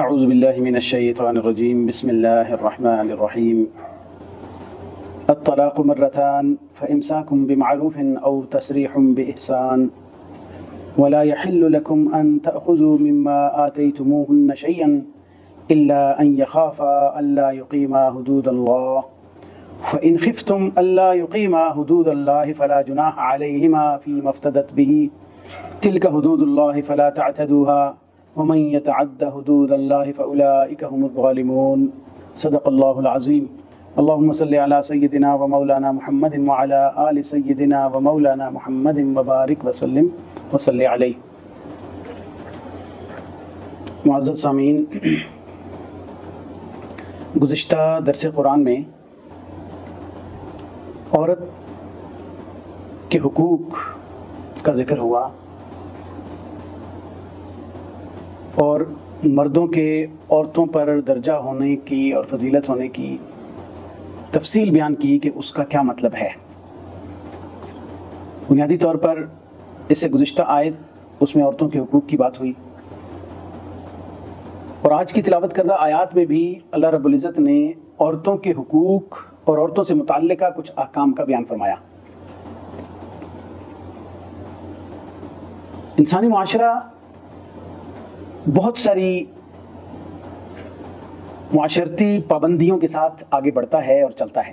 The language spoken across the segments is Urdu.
اعوذ باللہ من الشیطان الرجیم بسم اللہ الرحمن الرحیم الطلاق مرتان فإمساك بمعروف أو تسريح بإحسان ولا يحل لكم أن تأخذوا مما آتيتموهن شيئا إلا أن يخافا ألا يقيما حدود الله فإن خفتم ألا يقيما حدود الله فلا جناح عليهما فيما افتدت به تلك حدود الله فلا تعتدوها ومن يتعد حدود الله فأولئك هم الظالمون صدق الله العظيم اللهم صل على سيدنا ومولانا محمد وعلى آل سيدنا ومولانا محمد وبارك وسلم وصل عليه. معزز سامعین، گزشتہ درس قرآن میں عورت کے حقوق کا ذکر ہوا اور مردوں کے عورتوں پر درجہ ہونے کی اور فضیلت ہونے کی تفصیل بیان کی کہ اس کا کیا مطلب ہے. بنیادی طور پر اس سے گزشتہ آیت اس میں عورتوں کے حقوق کی بات ہوئی، اور آج کی تلاوت کردہ آیات میں بھی اللہ رب العزت نے عورتوں کے حقوق اور عورتوں سے متعلقہ کچھ احکام کا بیان فرمایا. انسانی معاشرہ بہت ساری معاشرتی پابندیوں کے ساتھ آگے بڑھتا ہے اور چلتا ہے.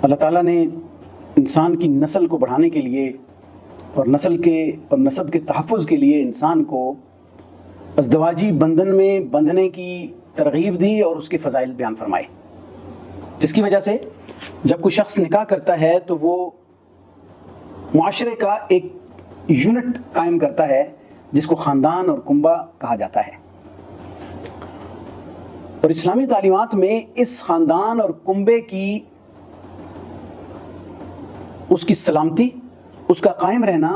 اللہ تعالیٰ نے انسان کی نسل کو بڑھانے کے لیے اور نسب کے تحفظ کے لیے انسان کو ازدواجی بندھن میں بندھنے کی ترغیب دی اور اس کے فضائل بیان فرمائے، جس کی وجہ سے جب کوئی شخص نکاح کرتا ہے تو وہ معاشرے کا ایک یونٹ قائم کرتا ہے جس کو خاندان اور کنبہ کہا جاتا ہے. اور اسلامی تعلیمات میں اس خاندان اور کنبے کی اس کی سلامتی، اس کا قائم رہنا،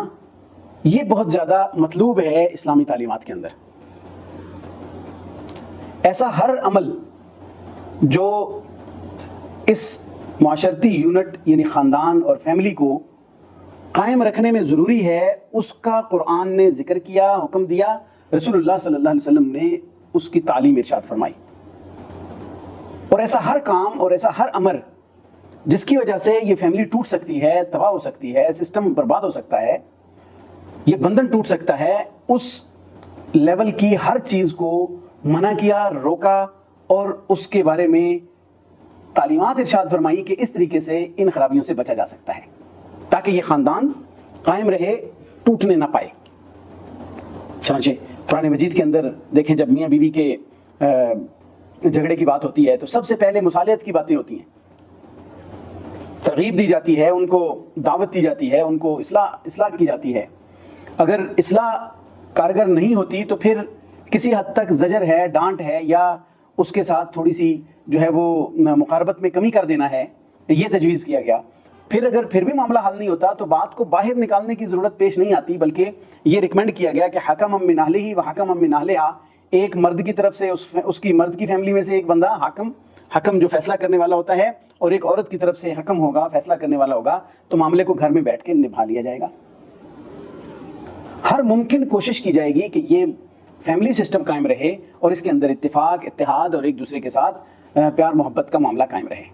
یہ بہت زیادہ مطلوب ہے اسلامی تعلیمات کے اندر. ایسا ہر عمل جو اس معاشرتی یونٹ یعنی خاندان اور فیملی کو قائم رکھنے میں ضروری ہے، اس کا قرآن نے ذکر کیا، حکم دیا، رسول اللہ صلی اللہ علیہ وسلم نے اس کی تعلیم ارشاد فرمائی. اور ایسا ہر کام اور ایسا ہر امر جس کی وجہ سے یہ فیملی ٹوٹ سکتی ہے، تباہ ہو سکتی ہے، سسٹم برباد ہو سکتا ہے، یہ بندھن ٹوٹ سکتا ہے، اس لیول کی ہر چیز کو منع کیا، روکا اور اس کے بارے میں تعلیمات ارشاد فرمائی کہ اس طریقے سے ان خرابیوں سے بچا جا سکتا ہے تاکہ یہ خاندان قائم رہے، ٹوٹنے نہ پائے. چنانچہ قرآن مجید کے اندر دیکھیں، جب میاں بیوی کے جھگڑے کی بات ہوتی ہے تو سب سے پہلے مصالحت کی باتیں ہوتی ہیں، ترغیب دی جاتی ہے، ان کو دعوت دی جاتی ہے، ان کو اصلاح کی جاتی ہے. اگر اصلاح کارگر نہیں ہوتی تو پھر کسی حد تک زجر ہے، ڈانٹ ہے، یا اس کے ساتھ تھوڑی سی جو ہے وہ مقاربت میں کمی کر دینا ہے، یہ تجویز کیا گیا. اگر پھر بھی معاملہ حل نہیں ہوتا تو بات کو باہر نکالنے کی ضرورت پیش نہیں آتی، بلکہ یہ ریکمینڈ کیا گیا کہ حکم من اہلہ و حکم من اہلہا، ایک مرد کی طرف سے اس کی مرد کی فیملی میں سے ایک بندہ حکم جو فیصلہ کرنے والا ہوتا ہے، اور ایک عورت کی طرف سے حکم ہوگا، فیصلہ کرنے والا ہوگا، تو معاملے کو گھر میں بیٹھ کے نبھا لیا جائے گا. ہر ممکن کوشش کی جائے گی کہ یہ فیملی سسٹم قائم رہے اور اس کے اندر اتفاق، اتحاد اور ایک دوسرے کے ساتھ پیار محبت کا معاملہ قائم رہے.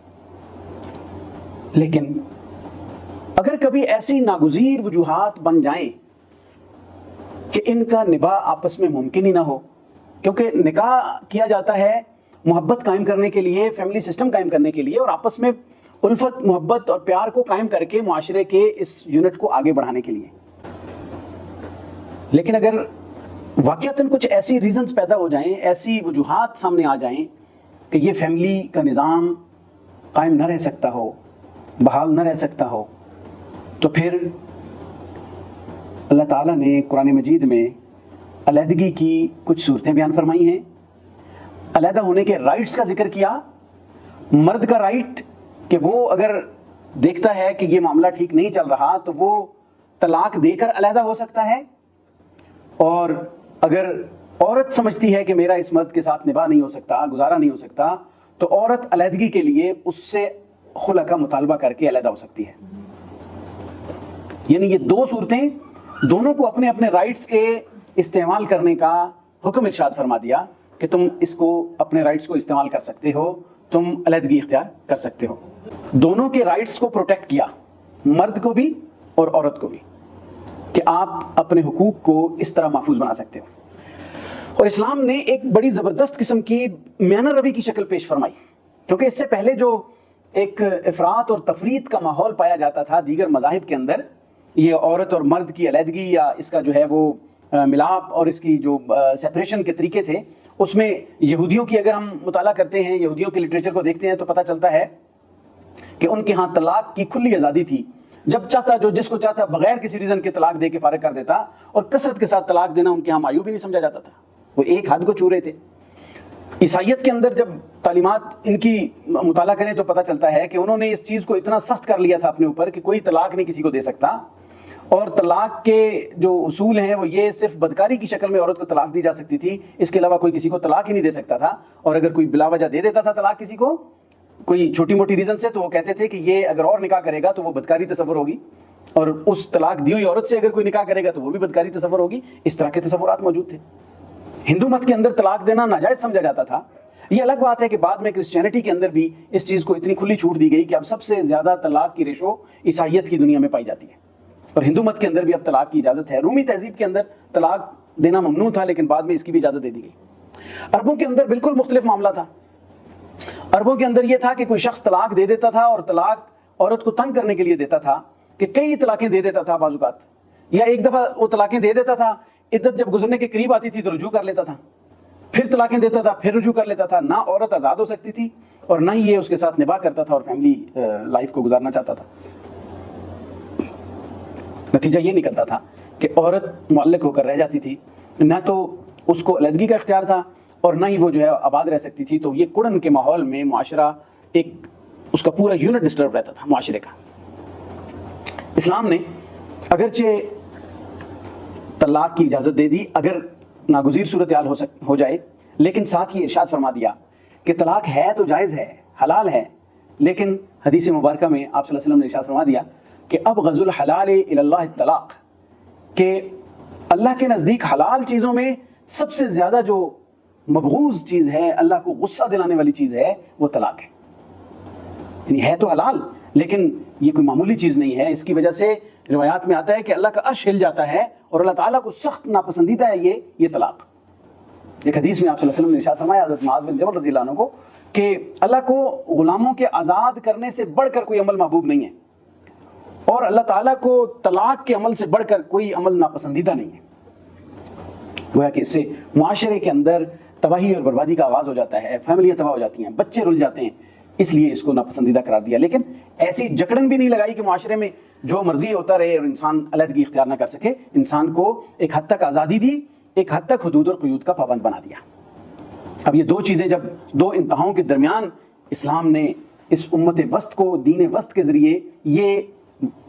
لیکن اگر کبھی ایسی ناگزیر وجوہات بن جائیں کہ ان کا نباہ آپس میں ممکن ہی نہ ہو، کیونکہ نکاح کیا جاتا ہے محبت قائم کرنے کے لیے، فیملی سسٹم قائم کرنے کے لیے، اور آپس میں الفت، محبت اور پیار کو قائم کر کے معاشرے کے اس یونٹ کو آگے بڑھانے کے لیے. لیکن اگر واقعتاً کچھ ایسی ریزنز پیدا ہو جائیں، ایسی وجوہات سامنے آ جائیں کہ یہ فیملی کا نظام قائم نہ رہ سکتا ہو، بحال نہ رہ سکتا ہو، تو پھر اللہ تعالیٰ نے قرآن مجید میں علیحدگی کی کچھ صورتیں بیان فرمائی ہیں. علیحدہ ہونے کے رائٹس کا ذکر کیا. مرد کا رائٹ کہ وہ اگر دیکھتا ہے کہ یہ معاملہ ٹھیک نہیں چل رہا تو وہ طلاق دے کر علیحدہ ہو سکتا ہے، اور اگر عورت سمجھتی ہے کہ میرا اس مرد کے ساتھ نباہ نہیں ہو سکتا، گزارا نہیں ہو سکتا، تو عورت علیحدگی کے لیے اس سے خلع کا مطالبہ کر کے علیحدہ ہو سکتی ہے. یعنی یہ دو صورتیں، دونوں کو اپنے اپنے رائٹس کے استعمال کرنے کا حکم ارشاد فرما دیا کہ تم اس کو اپنے رائٹس کو استعمال کر سکتے ہو, تم علیحدگی اختیار کر سکتے ہو. دونوں کے رائٹس کو پروٹیکٹ کیا, مرد کو بھی اور عورت کو بھی, کہ آپ اپنے حقوق کو اس طرح محفوظ بنا سکتے ہو. اور اسلام نے ایک بڑی زبردست قسم کی میانہ روی کی شکل پیش فرمائی, کیونکہ اس سے پہلے جو ایک افراط اور تفریط کا ماحول پایا جاتا تھا دیگر مذاہب کے اندر, یہ عورت اور مرد کی علیحدگی یا اس کا جو ہے وہ ملاپ اور اس کی جو سیپریشن کے طریقے تھے, اس میں یہودیوں کی اگر ہم مطالعہ کرتے ہیں, یہودیوں کے لٹریچر کو دیکھتے ہیں تو پتہ چلتا ہے کہ ان کے ہاں طلاق کی کھلی آزادی تھی. جب چاہتا جو جس کو چاہتا بغیر کسی ریزن کے طلاق دے کے فارغ کر دیتا, اور کثرت کے ساتھ طلاق دینا ان کے ہاں معیوب ہی نہیں سمجھا جاتا تھا, وہ ایک حد کو چھو رہے تھے. عیسائیت کے اندر جب تعلیمات ان کی مطالعہ کریں تو پتہ چلتا ہے کہ انہوں نے اس چیز کو اتنا سخت کر لیا تھا اپنے اوپر کہ کوئی طلاق نہیں کسی کو دے سکتا, اور طلاق کے جو اصول ہیں وہ یہ صرف بدکاری کی شکل میں عورت کو طلاق دی جا سکتی تھی, اس کے علاوہ کوئی کسی کو طلاق ہی نہیں دے سکتا تھا. اور اگر کوئی بلا وجہ دے دیتا تھا طلاق کسی کو کوئی چھوٹی موٹی ریزن سے, تو وہ کہتے تھے کہ یہ اگر اور نکاح کرے گا تو وہ بدکاری تصور ہوگی, اور اس طلاق دی ہوئی عورت سے اگر کوئی نکاح کرے گا تو وہ بھی بدکاری تصور ہوگی. اس طرح کے تصورات موجود تھے. ہندو مت کے اندر طلاق دینا ناجائز سمجھا جاتا تھا. یہ الگ بات ہے کہ بعد میں کرسچینٹی کے اندر بھی اس چیز کو اتنی کھلی چھوٹ دی گئی کہ اب سب سے زیادہ طلاق کی ریشو عیسائیت کی دنیا میں پائی جاتی ہے, اور ہندو مت کے اندر بھی اب طلاق کی اجازت ہے. رومی تہذیب کے اندر طلاق دینا ممنوع تھا, لیکن بعد میں اس کی بھی اجازت دے دی گئی. عربوں کے اندر بالکل مختلف معاملہ تھا. عربوں کے اندر یہ تھا کہ کوئی شخص طلاق دے دیتا تھا, اور طلاق عورت کو تنگ کرنے کے لیے دیتا تھا کہ کئی طلاقیں دے دیتا تھا بعض اوقات, یا ایک دفعہ وہ طلاقیں دے دیتا تھا, عدت جب گزرنے کے قریب آتی تھی تو رجوع کر لیتا تھا, پھر طلاقیں دیتا تھا, پھر رجوع کر لیتا تھا. نہ عورت آزاد ہو سکتی تھی اور نہ ہی یہ اس کے ساتھ نباہ کرتا تھا اور فیملی لائف کو گزارنا چاہتا تھا. نتیجہ یہ نکلتا تھا کہ عورت معلق ہو کر رہ جاتی تھی, نہ تو اس کو علیحدگی کا اختیار تھا اور نہ ہی وہ جو ہے آباد رہ سکتی تھی. تو یہ کڑن کے ماحول میں معاشرہ ایک اس کا پورا یونٹ ڈسٹرب رہتا تھا معاشرے کا. اسلام نے اگرچہ طلاق کی اجازت دے دی اگر ناگزیر صورتحال ہو جائے, لیکن ساتھ ہی ارشاد فرما دیا کہ طلاق ہے تو جائز ہے, حلال ہے, لیکن حدیث مبارکہ میں آپ صلی اللہ علیہ وسلم نے ارشاد فرما دیا کہ ابغض الحلال الی اللہ الطلاق, کہ اللہ کے نزدیک حلال چیزوں میں سب سے زیادہ جو مبغوض چیز ہے, اللہ کو غصہ دلانے والی چیز ہے, وہ طلاق ہے. یعنی ہے تو حلال لیکن یہ کوئی معمولی چیز نہیں ہے. اس کی وجہ سے روایات میں آتا ہے کہ اللہ کا عرش ہل جاتا ہے اور اللہ تعالیٰ کو سخت ناپسندیدہ ہے یہ طلاق. ایک حدیث میں آپ صلی اللہ علیہ وسلم نے ارشاد فرمایا حضرت معاذ بن جبل رضی اللہ عنہ کو کہ اللہ کو غلاموں کے آزاد کرنے سے بڑھ کر کوئی عمل محبوب نہیں ہے, اور اللہ تعالیٰ کو طلاق کے عمل سے بڑھ کر کوئی عمل ناپسندیدہ نہیں ہے. گویا کہ اس سے معاشرے کے اندر تباہی اور بربادی کا آغاز ہو جاتا ہے, فیملیاں تباہ ہو جاتی ہیں, بچے رل جاتے ہیں, اس لیے اس کو ناپسندیدہ قرار دیا. لیکن ایسی جکڑن بھی نہیں لگائی کہ معاشرے میں جو مرضی ہوتا رہے اور انسان علیحدگی اختیار نہ کر سکے. انسان کو ایک حد تک آزادی دی, ایک حد تک حدود اور قیود کا پابند بنا دیا. اب یہ دو چیزیں جب دو انتہاؤں کے درمیان اسلام نے اس امت وسط کو دین وسط کے ذریعے یہ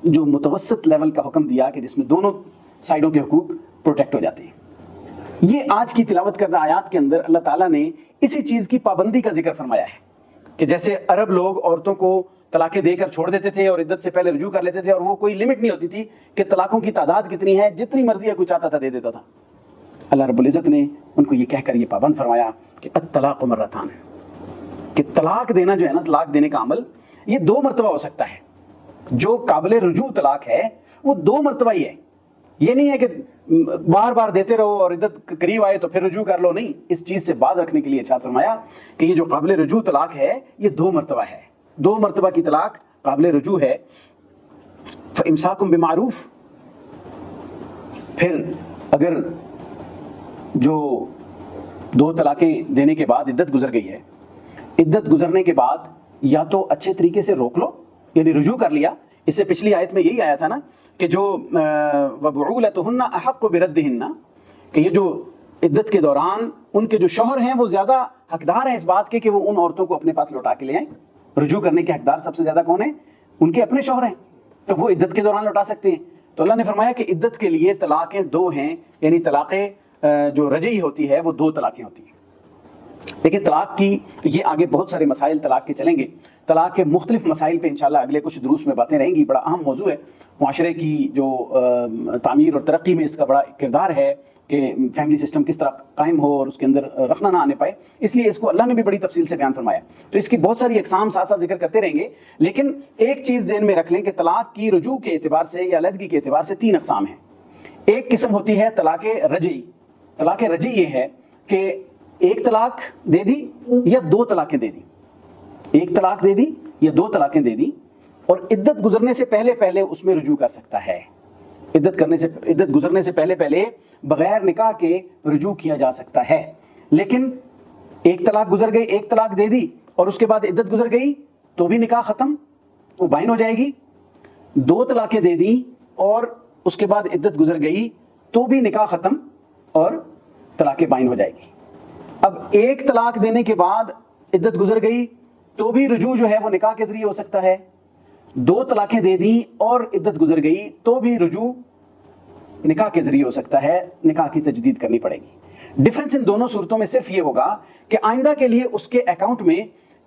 جو متوسط لیول کا حکم دیا کہ جس میں دونوں سائیڈوں کے حقوق پروٹیکٹ ہو جاتے ہیں, یہ آج کی تلاوت کردہ آیات کے اندر اللہ تعالیٰ نے اسی چیز کی پابندی کا ذکر فرمایا ہے کہ جیسے عرب لوگ عورتوں کو طلاقیں دے کر چھوڑ دیتے تھے اور عدت سے پہلے رجوع کر لیتے تھے, اور وہ کوئی لمٹ نہیں ہوتی تھی کہ طلاقوں کی تعداد کتنی ہے, جتنی مرضی ہے کوئی چاہتا تھا دے دیتا تھا. اللہ رب العزت نے ان کو یہ کہہ کر یہ پابند فرمایا کہ الطلاق مرتان, کہ طلاق دینا جو ہے نا, طلاق دینے کا عمل یہ 2 مرتبہ ہو سکتا ہے. جو قابل رجوع طلاق ہے وہ 2 مرتبہ ہی ہے. یہ نہیں ہے کہ بار بار دیتے رہو اور عدت قریب آئے تو پھر رجوع کر لو, نہیں. اس چیز سے باز رکھنے کے لیے ارشاد فرمایا کہ یہ جو قابل رجوع طلاق ہے یہ 2 مرتبہ ہے. 2 مرتبہ کی طلاق قابل رجوع ہے. فإمساکم بمعروف, پھر اگر جو 2 طلاقیں دینے کے بعد عدت گزر گئی ہے, عدت گزرنے کے بعد یا تو اچھے طریقے سے روک لو, یعنی رجوع کر لیا. اس سے پچھلی آیت میں یہی آیا تھا نا کہ جو وبعولتهن احق بردهن, کہ یہ جو عدت کے دوران ان کے جو شوہر ہیں وہ زیادہ حقدار ہیں اس بات کے کہ وہ ان عورتوں کو اپنے پاس لوٹا کے لے آئیں. رجوع کرنے کے حقدار سب سے زیادہ کون ہیں؟ ان کے اپنے شوہر ہیں, تو وہ عدت کے دوران لوٹا سکتے ہیں. تو اللہ نے فرمایا کہ عدت کے لیے طلاقیں 2 ہیں, یعنی طلاقیں جو رجعی ہوتی ہے وہ 2 طلاقیں ہوتی ہیں. لیکن طلاق کی یہ آگے بہت سارے مسائل طلاق کے چلیں گے. طلاق کے مختلف مسائل پہ انشاءاللہ اگلے کچھ دروس میں باتیں رہیں گی. بڑا اہم موضوع ہے, معاشرے کی جو تعمیر اور ترقی میں اس کا بڑا کردار ہے, کہ فیملی سسٹم کس طرح قائم ہو اور اس کے اندر رخنا نہ آنے پائے، اس لیے اس کو اللہ نے بھی بڑی تفصیل سے بیان فرمایا. تو اس کی بہت ساری اقسام ساتھ ساتھ ذکر کرتے رہیں گے، لیکن ایک چیز ذہن میں رکھ لیں کہ طلاق کی رجوع کے اعتبار سے یا علیحدگی کے اعتبار سے 3 اقسام ہیں. ایک قسم ہوتی ہے طلاق رجعی. طلاق رجعی یہ ہے کہ ایک طلاق دے دی یا 2 طلاقیں دے دی، ایک طلاق دے دی یا 2 طلاقیں دے دی، اور عدت گزرنے سے پہلے اس میں رجوع کر سکتا ہے. عدت گزرنے سے پہلے بغیر نکاح کے رجوع کیا جا سکتا ہے. لیکن ایک طلاق گزر گئی، ایک طلاق دے دی اور اس کے بعد عدت گزر گئی تو بھی نکاح ختم، وہ بائن ہو جائے گی. 2 طلاقیں دے دی اور اس کے بعد عدت گزر گئی تو بھی نکاح ختم اور طلاق بائن ہو جائے گی. اب ایک طلاق دینے کے بعد عدت گزر گئی تو بھی رجوع جو ہے وہ نکاح کے ذریعے ہو سکتا ہے. 2 طلاقیں دے دیں اور عدت گزر گئی تو بھی رجوع نکاح کے ذریعے ہو سکتا ہے، نکاح کی تجدید کرنی پڑے گی. ڈفرنس ان دونوں صورتوں میں صرف یہ ہوگا کہ آئندہ کے لیے اس کے اکاؤنٹ میں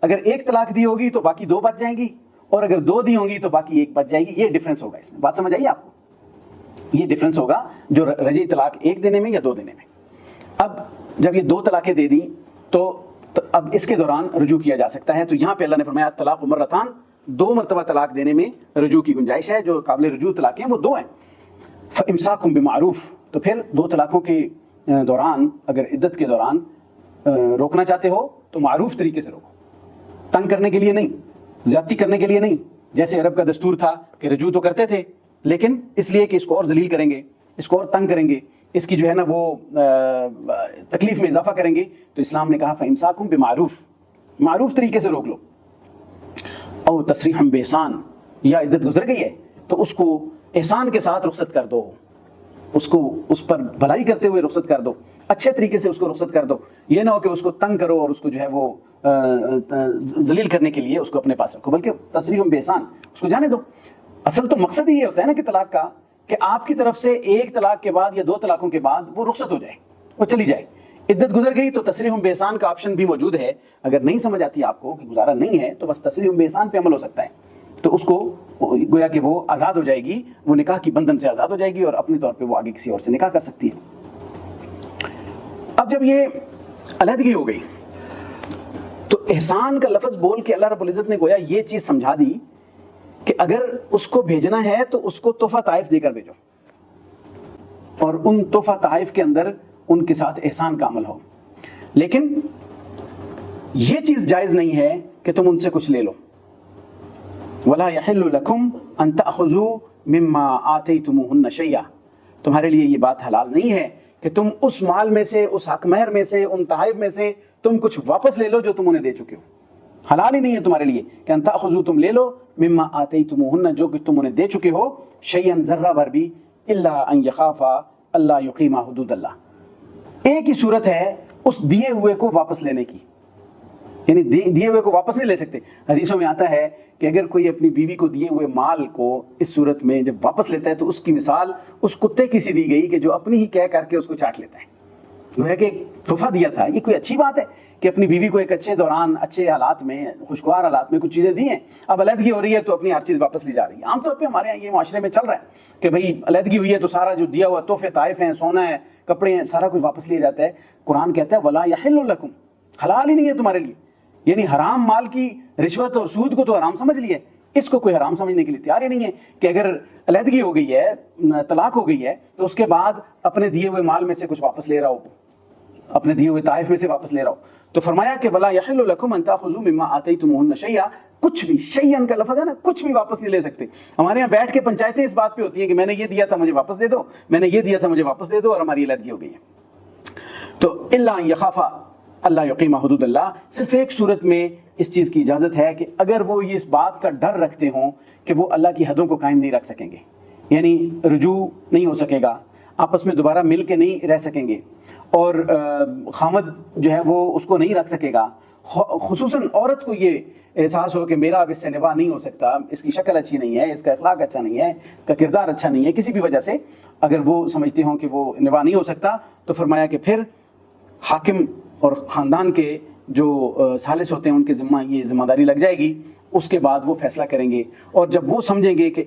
اگر 1 طلاق دی ہوگی تو باقی 2 بچ جائیں گی، اور اگر 2 دی ہوں گی تو باقی 1 بچ جائے گی. یہ ڈفرنس ہوگا. اس میں بات سمجھ آئی آپ کو؟ یہ ڈفرنس ہوگا جو رجعی طلاق 1 دینے میں یا 2 دینے میں. اب جب یہ 2 طلاقیں دے دیں تو اب اس کے دوران رجوع کیا جا سکتا ہے. تو یہاں پہ اللہ نے فرمایا طلاق مرتان، 2 مرتبہ طلاق دینے میں رجوع کی گنجائش ہے. جو قابل رجوع طلاقیں ہیں وہ 2 ہیں. فَإِمْسَاكٌ بِمَعْرُوف، تو پھر 2 طلاقوں کے دوران اگر عدت کے دوران روکنا چاہتے ہو تو معروف طریقے سے روکو، تنگ کرنے کے لیے نہیں، زیادتی کرنے کے لیے نہیں. جیسے عرب کا دستور تھا کہ رجوع تو کرتے تھے لیکن اس لیے کہ اس کو اور ذلیل کریں گے، اس کو اور تنگ کریں گے، اس کی جو ہے نا وہ تکلیف میں اضافہ کریں گے، تو اسلام نے کہا فَإِمْسَاكٌ بِمَعْرُوف، معروف طریقے سے روک لو. او تسریحًا بِإِحْسَان، یا عدت گزر گئی ہے تو اس کو احسان کے ساتھ رخصت کر دو، اس پر بھلائی کرتے ہوئے رخصت کر دو، اچھے طریقے سے اس کو رخصت کر دو. یہ نہ ہو کہ اس کو تنگ کرو اور اس کو جو ہے وہ ذلیل کرنے کے لیے اس کو اپنے پاس رکھو، بلکہ تسریح بِإِحْسَان، اس کو جانے دو. اصل تو مقصد یہ ہوتا ہے نا کہ طلاق کا، کہ آپ کی طرف سے 1 طلاق کے بعد یا 2 طلاقوں کے بعد وہ رخصت ہو جائے، وہ چلی جائے. عدت گزر گئی تو تسریح بِإِحْسَان کا آپشن بھی موجود ہے. اگر نہیں سمجھ آتی آپ کو کہ گزارا نہیں ہے تو بس تسریح بِإِحْسَان پہ عمل ہو سکتا ہے. تو اس کو گویا کہ وہ آزاد ہو جائے گی، وہ نکاح کی بندھن سے آزاد ہو جائے گی اور اپنے طور پہ وہ آگے کسی اور سے نکاح کر سکتی ہے. اب جب یہ علیحدگی ہو گئی تو احسان کا لفظ بول کے اللہ رب العزت نے گویا یہ چیز سمجھا دی کہ اگر اس کو بھیجنا ہے تو اس کو تحفہ طائف دے کر بھیجو، اور ان تحفہ طائف کے اندر ان کے ساتھ احسان کا عمل ہو. لیکن یہ چیز جائز نہیں ہے کہ تم ان سے کچھ لے لو. وَلَا يَحِلُّ لَكُمْ أَن تَأْخُذُوا مِمَّا آتَيْتُمُوهُنَّ شَيْئًا، تمہارے لیے یہ بات حلال نہیں ہے کہ تم اس مال میں سے، اس حق مہر میں سے، ان تحائف میں سے تم کچھ واپس لے لو جو تم انہیں دے چکے ہو. حلال ہی نہیں ہے تمہارے لیے کہ ان تأخذوا، تم لے لو، مما آتیتموہن، جو کہ تم انہیں دے چکے ہو، شیئا، ذرہ بھر بھی، الا ان یخافا اللہ یقیما حدود اللہ. ایک ہی صورت ہے اس دیے ہوئے کو واپس لینے کی، یعنی دیے ہوئے کو واپس نہیں لے سکتے. حدیثوں میں آتا ہے کہ اگر کوئی اپنی بیوی کو دیے ہوئے مال کو اس صورت میں جب واپس لیتا ہے تو اس کی مثال اس کتے کی سی دی گئی کہ جو اپنی ہی کہہ کر کے اس کو چاٹ لیتا ہے. وہ ہے کہ ایک تحفہ دیا تھا. یہ کوئی اچھی بات ہے کہ اپنی بیوی کو ایک اچھے دوران، اچھے حالات میں، خوشگوار حالات میں کچھ چیزیں دی ہیں، اب علیحدگی ہو رہی ہے تو اپنی ہر چیز واپس لی جا رہی ہے. عام طور پہ ہمارے یہاں یہ معاشرے میں چل رہا ہے کہ بھئی علیحدگی ہوئی ہے تو سارا جو دیا ہوا تحفے طائف ہیں، سونا ہے، کپڑے ہیں، سارا کچھ واپس لیا جاتا ہے. قرآن کہتا ہے وَلَا يَحِلُّ لَكُمْ، حلال ہی نہیں ہے تمہارے لیے. یعنی حرام مال کی رشوت اور سود کو تو حرام سمجھ لیے، اس کو کوئی حرام سمجھنے کے لیے تیار ہی نہیں ہے کہ اگر علیحدگی ہو گئی ہے، طلاق ہو گئی ہے، تو اس کے بعد اپنے دیے ہوئے مال میں سے کچھ واپس لے رہا ہو، اپنے دیے ہوئے طائف میں سے واپس لے رہا ہو. تو فرمایا کہ وَلَا يَحِلُّ لَكُمْ أَن تَأْخُذُوا مِمَّا آتَيْتُمُوهُنَّ شَيْئًا، کچھ بھی، شیئن کا لفظ ہے نا، کچھ بھی واپس نہیں لے سکتے. ہمارے یہاں بیٹھ کے پنچایتیں اس بات پہ ہوتی ہیں کہ میں نے یہ دیا تھا مجھے واپس دے دو، میں نے یہ دیا تھا مجھے واپس دے دو، اور ہماری علیحدگی ہو گئی ہے. تو الا ان یخافا اللہ یقیم حدود اللہ، صرف ایک صورت میں اس چیز کی اجازت ہے کہ اگر وہ یہ اس بات کا ڈر رکھتے ہوں کہ وہ اللہ کی حدوں کو قائم نہیں رکھ سکیں گے، یعنی رجوع نہیں ہو سکے گا، آپس میں دوبارہ مل کے نہیں رہ سکیں گے، اور خامد جو ہے وہ اس کو نہیں رکھ سکے گا. خصوصاً عورت کو یہ احساس ہو کہ میرا اب اس سے نباہ نہیں ہو سکتا، اس کی شکل اچھی نہیں ہے، اس کا اخلاق اچھا نہیں ہے، اس کا کردار اچھا نہیں ہے، کسی بھی وجہ سے اگر وہ سمجھتے ہوں کہ وہ نباہ نہیں ہو سکتا، تو فرمایا کہ پھر حاکم اور خاندان کے جو ثالث ہوتے ہیں ان کے ذمہ یہ ذمہ داری لگ جائے گی، اس کے بعد وہ فیصلہ کریں گے. اور جب وہ سمجھیں گے کہ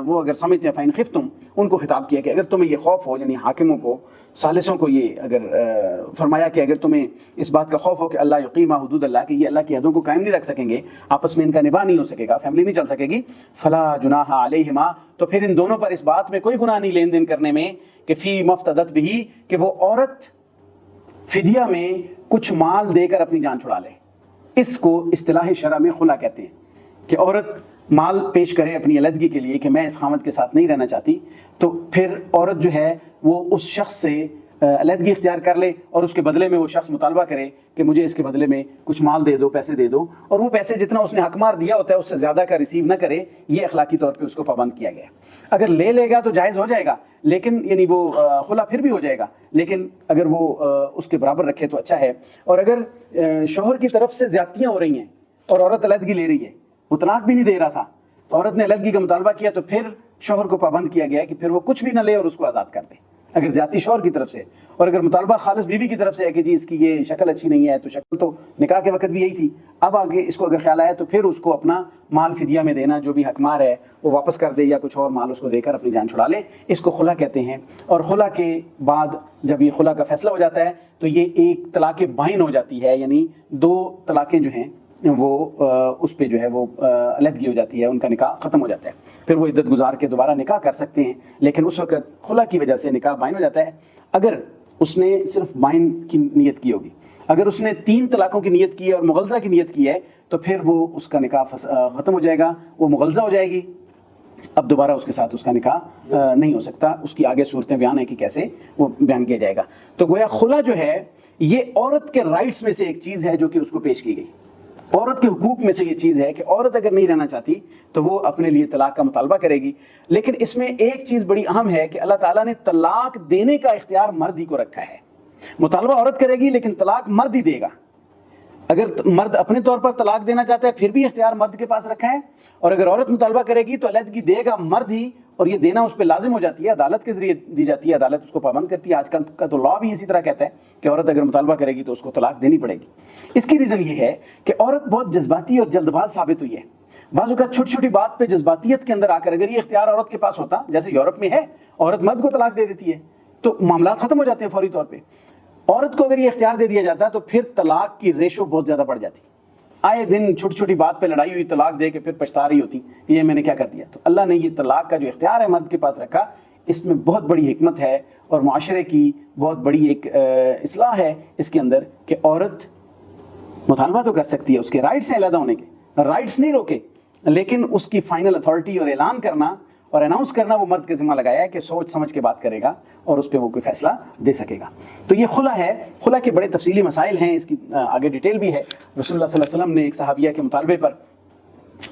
وہ اگر سمجھتے ہیں فَإِنْ خِفْتُمْ، ان کو خطاب کیا کہ اگر تمہیں یہ خوف ہو، یعنی حاکموں کو، ثالثوں کو یہ اگر فرمایا کہ اگر تمہیں اس بات کا خوف ہو کہ اللہ یقیم حدود اللہ، کہ یہ اللہ کی حدوں کو قائم نہیں رکھ سکیں گے، آپس میں ان کا نباہ نہیں ہو سکے گا، فیملی نہیں چل سکے گی، فلا جناح علیہما، تو پھر ان دونوں پر اس بات میں کوئی گناہ نہیں لین دین کرنے میں کہ فی مفتدت بھی، کہ وہ عورت فدیہ میں کچھ مال دے کر اپنی جان چھڑا لے. اس کو اصطلاح شرع میں خلا کہتے ہیں کہ عورت مال پیش کرے اپنی علیحدگی کے لیے کہ میں اس خامد کے ساتھ نہیں رہنا چاہتی، تو پھر عورت جو ہے وہ اس شخص سے علیحدگی اختیار کر لے اور اس کے بدلے میں وہ شخص مطالبہ کرے کہ مجھے اس کے بدلے میں کچھ مال دے دو، پیسے دے دو، اور وہ پیسے جتنا اس نے حق مار دیا ہوتا ہے اس سے زیادہ کا ریسیو نہ کرے. یہ اخلاقی طور پہ اس کو پابند کیا گیا. اگر لے لے گا تو جائز ہو جائے گا، لیکن یعنی وہ خلا پھر بھی ہو جائے گا، لیکن اگر وہ اس کے برابر رکھے تو اچھا ہے. اور اگر شوہر کی طرف سے زیادتیاں ہو رہی ہیں اور عورت علیحدگی لے رہی ہے، وہ طلاق بھی نہیں دے رہا تھا تو عورت نے علیحدگی کا مطالبہ کیا، تو پھر شوہر کو پابند کیا گیا ہے کہ پھر وہ کچھ بھی نہ لے اور اس کو آزاد کر دے اگر زیادتی شوہر کی طرف سے. اور اگر مطالبہ خالص بیوی کی طرف سے ہے کہ جی اس کی یہ شکل اچھی نہیں ہے، تو شکل تو نکاح کے وقت بھی یہی تھی، اب آگے اس کو اگر خیال آیا تو پھر اس کو اپنا مال فدیہ میں دینا، جو بھی حق مار ہے وہ واپس کر دے یا کچھ اور مال اس کو دے کر اپنی جان چھڑا لے. اس کو خلا کہتے ہیں. اور خلا کے بعد جب یہ خلا کا فیصلہ ہو جاتا ہے تو یہ ایک طلاق بائن ہو جاتی ہے، یعنی دو طلاقیں جو ہیں وہ اس پہ جو ہے وہ علیحدگی ہو جاتی ہے، ان کا نکاح ختم ہو جاتا ہے. پھر وہ عدت گزار کے دوبارہ نکاح کر سکتے ہیں، لیکن اس وقت خلا کی وجہ سے نکاح بائن ہو جاتا ہے. اگر اس نے صرف بائن کی نیت کی ہوگی، اگر اس نے 3 طلاقوں کی نیت کی ہے اور مغلظہ کی نیت کی ہے تو پھر وہ اس کا نکاح ختم ہو جائے گا، وہ مغلظہ ہو جائے گی، اب دوبارہ اس کے ساتھ اس کا نکاح نہیں ہو سکتا. اس کی آگے صورتیں بیان ہیں کہ کیسے وہ بیان کیا جائے گا. تو گویا خلا جو ہے یہ عورت کے رائٹس میں سے ایک چیز ہے جو کہ اس کو پیش کی گئی. عورت کے حقوق میں سے یہ چیز ہے کہ عورت اگر نہیں رہنا چاہتی تو وہ اپنے لیے طلاق کا مطالبہ کرے گی. لیکن اس میں ایک چیز بڑی اہم ہے کہ اللہ تعالیٰ نے طلاق دینے کا اختیار مرد ہی کو رکھا ہے. مطالبہ عورت کرے گی لیکن طلاق مرد ہی دے گا. اگر مرد اپنے طور پر طلاق دینا چاہتا ہے پھر بھی اختیار مرد کے پاس رکھا ہے، اور اگر عورت مطالبہ کرے گی تو علیحدگی دے گا مرد ہی، اور یہ دینا اس پہ لازم ہو جاتی ہے، عدالت کے ذریعے دی جاتی ہے، عدالت اس کو پابند کرتی ہے. آج کل کا تو لا بھی اسی طرح کہتا ہے کہ عورت اگر مطالبہ کرے گی تو اس کو طلاق دینی پڑے گی. اس کی ریزن یہ ہے کہ عورت بہت جذباتی اور جلد باز ثابت ہوئی ہے. بعض اوقات چھوٹی چھوٹی بات پہ جذباتیت کے اندر آ کر اگر یہ اختیار عورت کے پاس ہوتا، جیسے یورپ میں ہے، عورت مرد کو طلاق دے دیتی ہے تو معاملات ختم ہو جاتے ہیں فوری طور پہ. عورت کو اگر یہ اختیار دے دیا جاتا تو پھر طلاق کی ریشو بہت زیادہ بڑھ جاتی. آئے دن چھوٹی چھوٹی بات پہ لڑائی ہوئی، طلاق دے کے پھر پچھتا رہی ہوتی کہ یہ میں نے کیا کر دیا. تو اللہ نے یہ طلاق کا جو اختیار ہے مرد کے پاس رکھا، اس میں بہت بڑی حکمت ہے اور معاشرے کی بہت بڑی ایک اصلاح ہے اس کے اندر کہ عورت مطالبہ تو کر سکتی ہے، اس کے رائٹس ہیں علیحدہ ہونے کے، رائٹس نہیں روکے، لیکن اس کی فائنل اتھارٹی اور اعلان کرنا اور اناؤنس کرنا وہ مرد کے ذمہ لگایا ہے کہ سوچ سمجھ کے بات کرے گا اور اس پہ وہ کوئی فیصلہ دے سکے گا. تو یہ خلا ہے. خلا کے بڑے تفصیلی مسائل ہیں، اس کی آگے ڈیٹیل بھی ہے. رسول اللہ صلی اللہ علیہ وسلم نے ایک صحابیہ کے مطالبے پر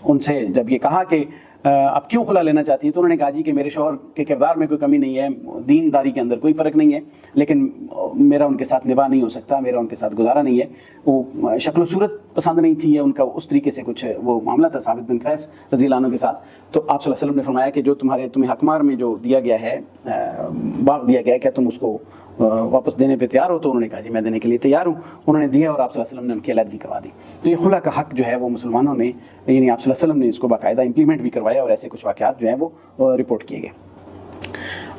ان سے جب یہ کہا کہ آپ کیوں خلا لینا چاہتی ہیں تو انہوں نے کہا جی کہ میرے شوہر کے کردار میں کوئی کمی نہیں ہے، دین داری کے اندر کوئی فرق نہیں ہے، لیکن میرا ان کے ساتھ نباہ نہیں ہو سکتا، میرا ان کے ساتھ گزارا نہیں ہے. وہ شکل و صورت پسند نہیں تھی، ان کا اس طریقے سے کچھ وہ معاملہ تھا ثابت بن قیس رضی اللہ عنہ کے ساتھ. تو آپ صلی اللہ علیہ وسلم نے فرمایا کہ جو تمہیں حقمار میں جو دیا گیا ہے، باغ دیا گیا ہے، کیا تم اس کو واپس دینے پہ تیار ہو؟ تو انہوں نے کہا جی میں دینے کے لیے تیار ہوں. انہوں نے دیا اور آپ صلی اللہ علیہ وسلم نے ان کی علیحدگی کروا دی. تو یہ خلا کا حق جو ہے وہ مسلمانوں نے، یعنی آپ صلی اللہ علیہ وسلم نے اس کو باقاعدہ امپلیمنٹ بھی کروایا اور ایسے کچھ واقعات جو ہیں وہ رپورٹ کیے گئے.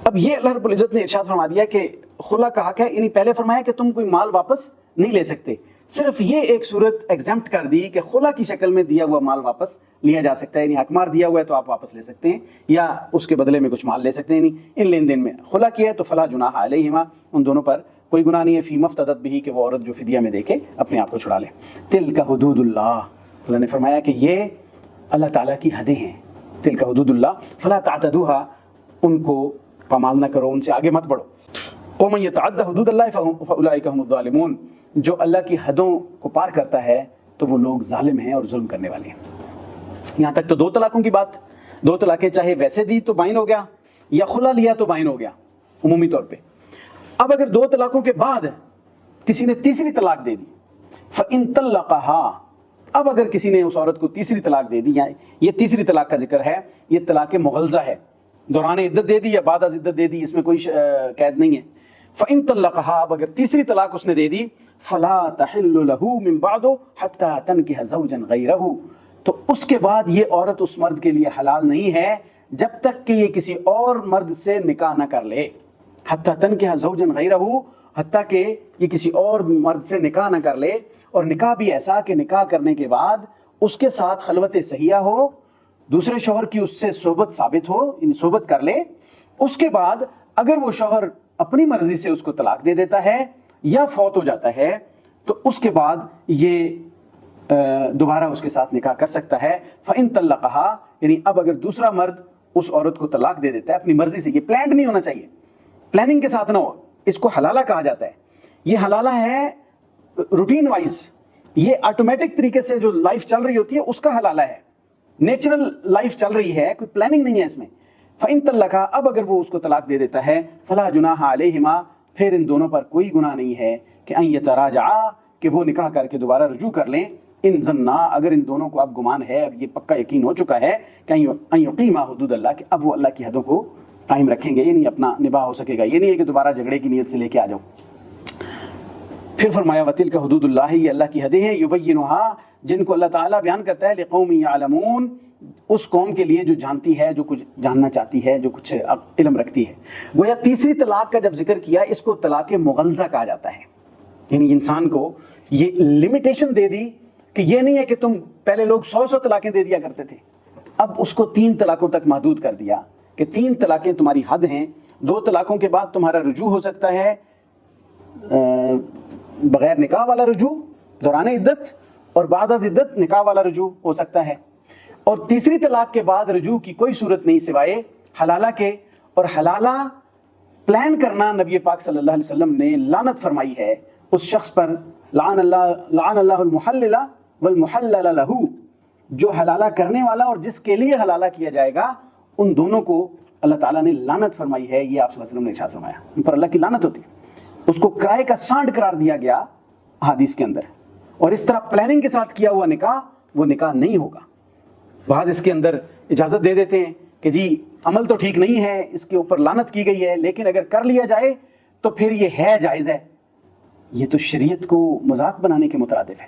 اب یہ اللہ رب العزت نے ارشاد فرما دیا کہ خلا کا حق ہے، یعنی پہلے فرمایا کہ تم کوئی مال واپس نہیں لے سکتے، صرف یہ ایک صورت ایگزمپٹ کر دی کہ خلا کی شکل میں دیا ہوا مال واپس لیا جا سکتا ہے. یعنی حق مار دیا ہوا ہے تو آپ واپس لے سکتے ہیں یا اس کے بدلے میں کچھ مال لے سکتے ہیں. یعنی ان لین دین میں خلا کیا ہے تو فلا جناح علیہما، ان دونوں پر کوئی گناہ نہیں ہے، فی مفتدت بھی، کہ وہ عورت جو فدیہ میں دے کے اپنے آپ کو چھڑا لے. تلک حدود اللہ، اللہ نے فرمایا کہ یہ اللہ تعالیٰ کی حدیں ہیں. تلک حدود اللہ فلا تعتدوها، ان کو پامال نہ کرو، ان سے آگے مت بڑھو. ومن یتعد حدود اللہ فاولئک هم الظالمون، جو اللہ کی حدوں کو پار کرتا ہے تو وہ لوگ ظالم ہیں اور ظلم کرنے والے ہیں. یہاں تک تو 2 طلاقوں کی بات. 2 طلاقیں چاہے ویسے دی تو بائن ہو گیا یا خلا لیا تو بائن ہو گیا عمومی طور پہ. اب اگر 2 طلاقوں کے بعد کسی نے تیسری طلاق دے دی، فَإِن طَلَّقَهَا، اب اگر کسی نے اس عورت کو تیسری طلاق دے دی، یہ تیسری طلاق کا ذکر ہے، یہ طلاق مغلظہ ہے، دوران عدت دے دی یا بعد از عدت دے دی، اس میں کوئی قید نہیں ہے. فَإِن طَلَّقَهَا، اب اگر تیسری طلاق اس نے دے دی، فلا تحل له من بعد حتى تنكح زوجا غيره، تو اس کے بعد یہ عورت اس مرد کے لیے حلال نہیں ہے جب تک کہ یہ کسی اور مرد سے نکاح نہ کر لے. حتی تنکح زوجا غیرہ، حتیٰ کہ یہ کسی اور مرد سے نکاح نہ کر لے، اور نکاح بھی ایسا کہ نکاح کرنے کے بعد اس کے ساتھ خلوت صحیحہ ہو، دوسرے شوہر کی اس سے صحبت ثابت ہو، یعنی صحبت کر لے. اس کے بعد اگر وہ شوہر اپنی مرضی سے اس کو طلاق دے دیتا ہے یا فوت ہو جاتا ہے تو اس کے بعد یہ دوبارہ اس کے ساتھ نکاح کر سکتا ہے. فَإِن طَلَّقَهَا، یعنی اب اگر دوسرا مرد اس عورت کو طلاق دے دیتا ہے اپنی مرضی سے، یہ پلانڈ نہیں ہونا چاہیے، پلاننگ کے ساتھ نہ ہو، اس کو حلالہ کہا جاتا ہے. یہ حلالہ ہے روٹین وائز، یہ آٹومیٹک طریقے سے جو لائف چل رہی ہوتی ہے اس کا حلالہ ہے، نیچرل لائف چل رہی ہے، کوئی پلاننگ نہیں ہے اس میں. فَإِن طَلَّقَهَا، اب اگر وہ اس کو طلاق دے دیتا ہے، فَلَا جُنَاحَ عَلَيْهِمَا، پھر ان دونوں پر کوئی گناہ نہیں ہے کہ ان يتراجعا، کہ وہ نکاح کر کے دوبارہ رجوع کر لیں. ان ظنا، اگر ان دونوں کو اب گمان ہے، اب یہ پکا یقین ہو چکا ہے کہ ان یقیما حدود اللہ، کہ اب وہ اللہ کی حدوں کو قائم رکھیں گے، یہ نہیں اپنا نباہ ہو سکے گا، یہ نہیں ہے کہ دوبارہ جھگڑے کی نیت سے لے کے آ جاؤ. پھر فرمایا وَتِلْكَ حدود اللہ، یہ اللہ کی حدیں ہیں، یبینھا، جن کو اللہ تعالیٰ بیان کرتا ہے، لقوم یعلمون، اس قوم کے لیے جو جانتی ہے، جو کچھ جاننا چاہتی ہے، جو کچھ علم رکھتی ہے. گویا تیسری طلاق کا جب ذکر کیا، اس کو طلاق مغلظہ کہا جاتا ہے، یعنی انسان کو یہ لمیٹیشن دے دی کہ یہ نہیں ہے کہ تم پہلے لوگ 100 طلاقیں دے دیا کرتے تھے، اب اس کو 3 طلاقوں تک محدود کر دیا کہ 3 طلاقیں تمہاری حد ہیں. 2 طلاقوں کے بعد تمہارا رجوع ہو سکتا ہے، بغیر نکاح والا رجوع دوران عدت، اور بعد از عدت نکاح والا رجوع ہو سکتا ہے. اور تیسری طلاق کے بعد رجوع کی کوئی صورت نہیں سوائے حلالہ کے. اور حلالہ پلان کرنا نبی پاک صلی اللہ علیہ وسلم نے لعنت فرمائی ہے اس شخص پر. لعن اللہ المحلل والمحلل لہ، جو حلالہ کرنے والا اور جس کے لیے حلالہ کیا جائے گا، ان دونوں کو اللہ تعالیٰ نے لعنت فرمائی ہے. یہ آپ صلی اللہ علیہ وسلم نے ارشاد فرمایا، ان پر اللہ کی لعنت ہوتی ہے. اس کو کرائے کا سانڈ قرار دیا گیا حدیث کے اندر. اور اس طرح پلاننگ کے ساتھ کیا ہوا نکاح وہ نکاح نہیں ہوگا. بعض اس کے اندر اجازت دے دیتے ہیں کہ جی عمل تو ٹھیک نہیں ہے، اس کے اوپر لعنت کی گئی ہے، لیکن اگر کر لیا جائے تو پھر یہ ہے جائز ہے. یہ تو شریعت کو مذاق بنانے کے مترادف ہے.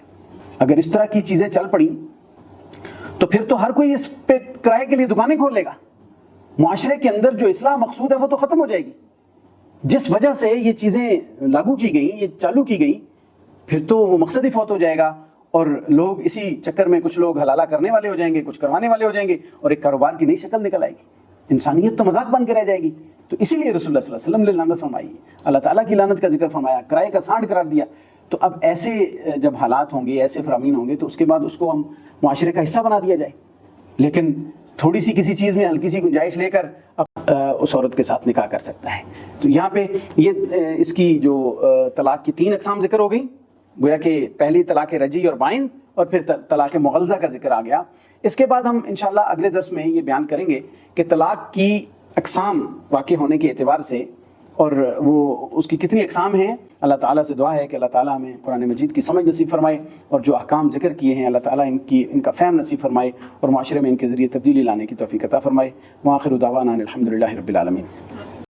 اگر اس طرح کی چیزیں چل پڑیں تو پھر تو ہر کوئی اس پہ کرائے کے لیے دکانیں کھول لے گا. معاشرے کے اندر جو اصلاح مقصود ہے وہ تو ختم ہو جائے گی. جس وجہ سے یہ چیزیں لاگو کی گئیں، یہ چالو کی گئیں، پھر تو وہ مقصد ہی فوت ہو جائے گا. اور لوگ اسی چکر میں کچھ لوگ حلالہ کرنے والے ہو جائیں گے، کچھ کروانے والے ہو جائیں گے، اور ایک کاروبار کی نئی شکل نکل آئے گی. انسانیت تو مذاق بن کے رہ جائے گی. تو اسی لیے رسول اللہ صلی اللہ علیہ وسلم نے لعنت فرمائی، اللہ تعالیٰ کی لعنت کا ذکر فرمایا، کرائے کا سانڈ قرار دیا. تو اب ایسے جب حالات ہوں گے، ایسے فرامین ہوں گے، تو اس کے بعد اس کو ہم معاشرے کا حصہ بنا دیا جائے. لیکن تھوڑی سی کسی چیز میں ہلکی سی گنجائش لے کر اب اس عورت کے ساتھ نکاح کر سکتا ہے. تو یہاں پہ یہ اس کی جو طلاق کی 3 اقسام ذکر ہو گئی. گویا کہ پہلی طلاق رجعی اور بائن، اور پھر طلاق مغلظہ کا ذکر آ گیا. اس کے بعد ہم انشاءاللہ اگلے درس میں یہ بیان کریں گے کہ طلاق کی اقسام واقع ہونے کے اعتبار سے، اور وہ اس کی کتنی اقسام ہیں. اللہ تعالیٰ سے دعا ہے کہ اللہ تعالیٰ ہمیں قرآن مجید کی سمجھ نصیب فرمائے، اور جو احکام ذکر کیے ہیں اللہ تعالیٰ ان کا فہم نصیب فرمائے، اور معاشرے میں ان کے ذریعے تبدیلی لانے کی توفیق عطا فرمائے. وآخر دعوانا الحمدللہ رب العالمین.